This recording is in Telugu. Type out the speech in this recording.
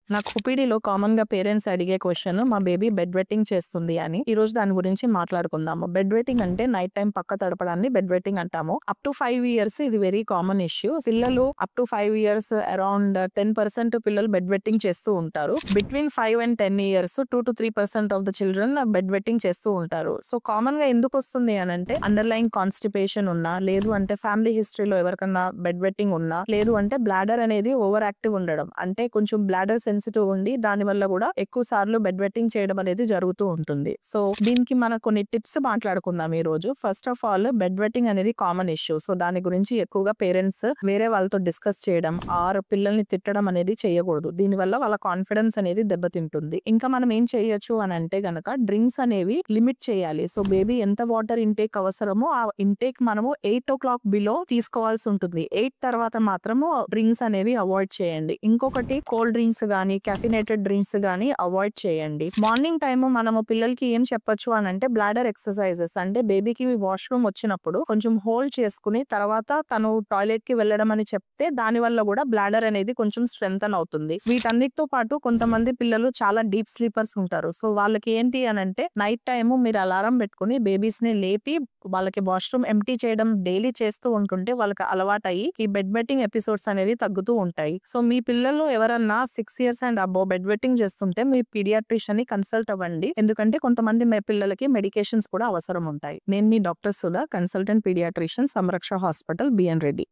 నాకు ఓపీడీలో కామన్‌గా పేరెంట్స్ అడిగే క్వెషన్ మా బేబీ బెడ్ వెట్టింగ్ చేస్తుంది అని. ఈరోజు దాని గురించి మాట్లాడుకుందాము. బెడ్ వెట్టింగ్ అంటే నైట్ టైమ్ పక్క తడపడాన్ని బెడ్ వెట్టింగ్ అంటాము. అప్ టు 5 ఇయర్స్ ఇది వెరీ కామన్ ఇష్యూ. పిల్లలు అప్ టు 5 ఇయర్స్ అరౌండ్ 10% పిల్లలు బెడ్ వెట్టింగ్ చేస్తూ ఉంటారు. Between 5 and 10 years 2-3% of the children bed vetting చేస్తూ ఉంటారు. సో కామన్‌గా ఎందుకొస్తుంది అనంటే అండర్‌లైయింగ్ కాన్‌స్టిపేషన్ ఉన్నా, లేదు అంటే ఫ్యామిలీ హిస్టరీలో ఎవరికన్నా బెడ్ వెట్టింగ్ ఉన్నా, లేదు అంటే బ్లాడర్ అనేది ఓవర్ యాక్టివ్ ఉండడం. అంటే కొంచెం బ్లాడర్ సెన్సిటివ్ ఉండి దానివల్ల కూడా ఎక్కువ సార్లు బెడ్ వెట్టింగ్ చేయడం అనేది జరుగుతూ ఉంటుంది. సో దీనికి మనం కొన్ని టిప్స్ మాట్లాడుకుందాం ఈ రోజు. First of all bed vetting అనేది కామన్ ఇష్యూ. సో దాని గురించి ఎక్కువగా పేరెంట్స్ వేరే వాళ్ళతో డిస్కస్ చేయడం ఆర్ పిల్లల్ని తిట్టడం అనేది చేయకూడదు. దీనివల్ల వాళ్ళ కాన్ఫిడెన్స్ అనేది దెబ్బతింటుంది. ఇంకా మనం ఏం చేయొచ్చు అని అంటే గనక డ్రింక్స్ అనేవి లిమిట్ చేయాలి. సో బేబీ ఎంత వాటర్ ఇంటేక్ అవసరమో ఆ ఇంటేక్ మనము 8 o'clock బిలో తీసుకోవాల్సి ఉంటుంది. 8 తర్వాత మాత్రము డ్రింక్స్ అనేవి అవాయిడ్ చేయండి. ఇంకొకటి కోల్డ్ డ్రింక్స్ గానీ, కెఫినేటెడ్ డ్రింక్స్ గానీ అవాయిడ్ చేయండి. మార్నింగ్ టైమ్ మనము పిల్లలకి ఏం చెప్పొచ్చు అని అంటే బ్లాడర్ ఎక్సర్సైజెస్ అంటే బేబీకి వాష్రూమ్ వచ్చినప్పుడు కొంచెం హోల్డ్ చేసుకుని తర్వాత తను టాయిలెట్ కి వెళ్ళడం అని చెప్తే దాని వల్ల కూడా బ్లాడర్ అనేది కొంచెం స్ట్రెంథన్ అవుతుంది. వీటన్నిటితో పాటు కొంతమంది పిల్లలు చాలా డీప్ స్లీపర్స్ ఉంటారు. సో వాళ్ళకి ఏంటి అని అంటే నైట్ టైమ్ మీరు అలారం పెట్టుకుని బేబీస్ ని లేపి వాళ్ళకి వాష్రూమ్ ఎంప్టీ చేయడం డైలీ చేస్తూ ఉంటుంటే వాళ్ళకి అలవాటయ్యి ఈ బెడ్ వెట్టింగ్ ఎపిసోడ్స్ అనేది తగ్గుతూ ఉంటాయి. సో మీ పిల్లలు ఎవరన్నా 6 years and above bed vetting చేస్తుంటే మీ పీడియాట్రిషియన్ ని కన్సల్ట్ అవ్వండి. ఎందుకంటే కొంతమంది పిల్లలకి మెడికేషన్స్ కూడా అవసరం ఉంటాయి. నేను మీ doctor Sudha, consultant paediatrician, Samraksha hospital, BN Reddy.